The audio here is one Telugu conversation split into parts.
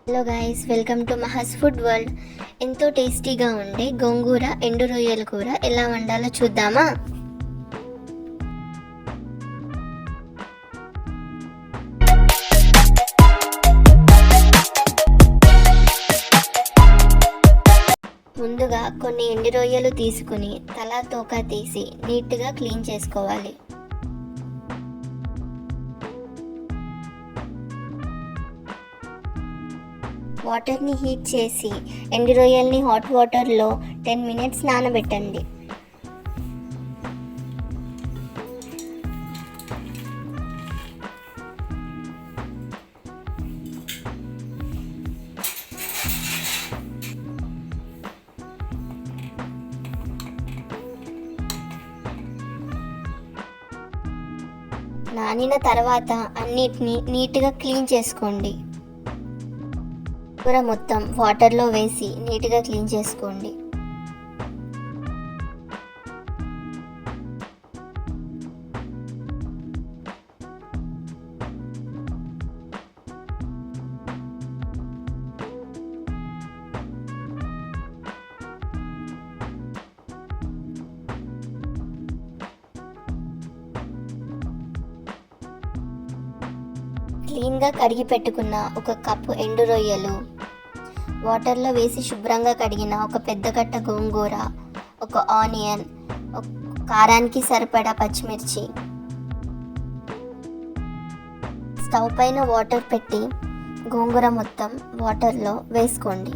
Hello guys, welcome to Maha's food world. ఎంతో టేస్టీగా ఉండే గోంగూర ఎండు రొయ్యల కూర ఎలా వండాలో చూద్దామా? ముందుగా కొన్ని ఎండు రొయ్యలు తీసుకుని తలా తోక తీసి నీట్గా క్లీన్ చేసుకోవాలి. వాటర్ని హీట్ చేసి ఎండు రొయ్యల్ని హాట్ వాటర్లో 10 minutes నానబెట్టండి. నానిన తర్వాత అన్నిటినీ నీట్గా క్లీన్ చేసుకోండి. కూర మొత్తం వాటర్లో వేసి నీట్గా క్లీన్ చేసుకోండి. క్లీన్గా కడిగి పెట్టుకున్న 1 కప్పు ఎండు రొయ్యలు, వాటర్లో వేసి శుభ్రంగా కడిగిన 1 పెద్ద కట్ట గోంగూర, 1 ఆనియన్, కారానికి సరిపడా పచ్చిమిర్చి. స్టవ్ పైన వాటర్ పెట్టి గోంగూర మొత్తం వాటర్లో వేసుకోండి.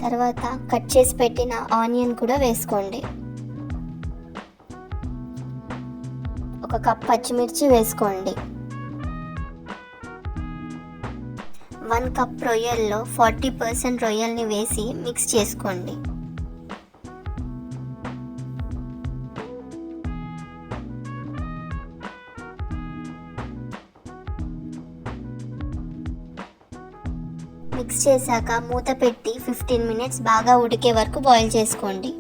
తర్వాత కట్ చేసి పెట్టిన ఆనియన్ కూడా వేసుకోండి. 1 కప్ పచ్చిమిర్చి వేసుకోండి. 1 కప్ రొయ్యల్లో 40% రొయ్యల్ని వేసి మిక్స్ చేసుకోండి. మిక్స్ చేశాక మూత పెట్టి 15 minutes బాగా ఉడికే వరకు బాయిల్ చేసుకోండి.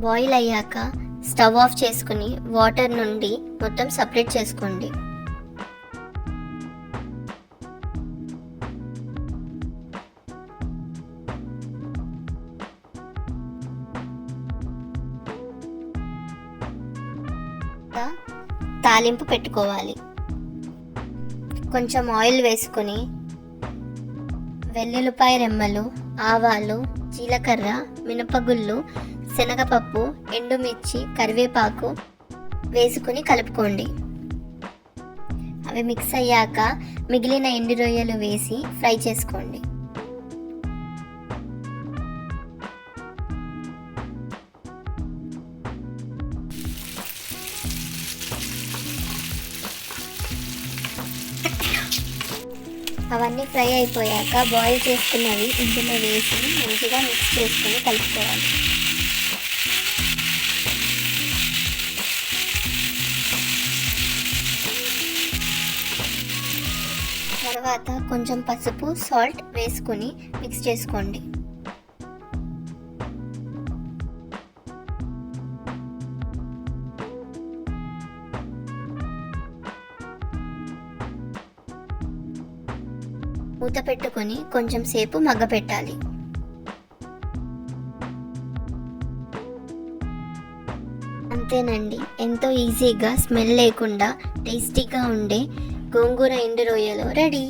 బాయిల్ అయ్యాక స్టవ్ ఆఫ్ చేసుకుని వాటర్ నుండి మొత్తం సపరేట్ చేసుకోండి. తాలింపు పెట్టుకోవాలి. కొంచెం ఆయిల్ వేసుకుని వెల్లుల్లిపాయ రెమ్మలు, ఆవాలు, జీలకర్ర, మినపగుళ్ళు, శనగపప్పు, ఎండుమిర్చి, కరివేపాకు వేసుకుని కలుపుకోండి. అవి మిక్స్ అయ్యాక మిగిలిన ఎండు రొయ్యలు వేసి ఫ్రై చేసుకోండి. అవన్నీ ఫ్రై అయిపోయాక బాయిల్ చేసుకున్నవి ఇందులో వేసి మంచిగా మిక్స్ చేసుకుని కలుపుకోవాలి. తర్వాత కొంచెం పసుపు, సాల్ట్ వేసుకుని మిక్స్ చేసుకోండి. మూత పెట్టుకొని కొంచెం సేపు మగ్గపెట్టాలి. అంతేనండి, ఎంతో ఈజీగా స్మెల్ లేకుండా టేస్టీగా ఉండే గోంగూర ఎండు రొయ్యలు రెడీ.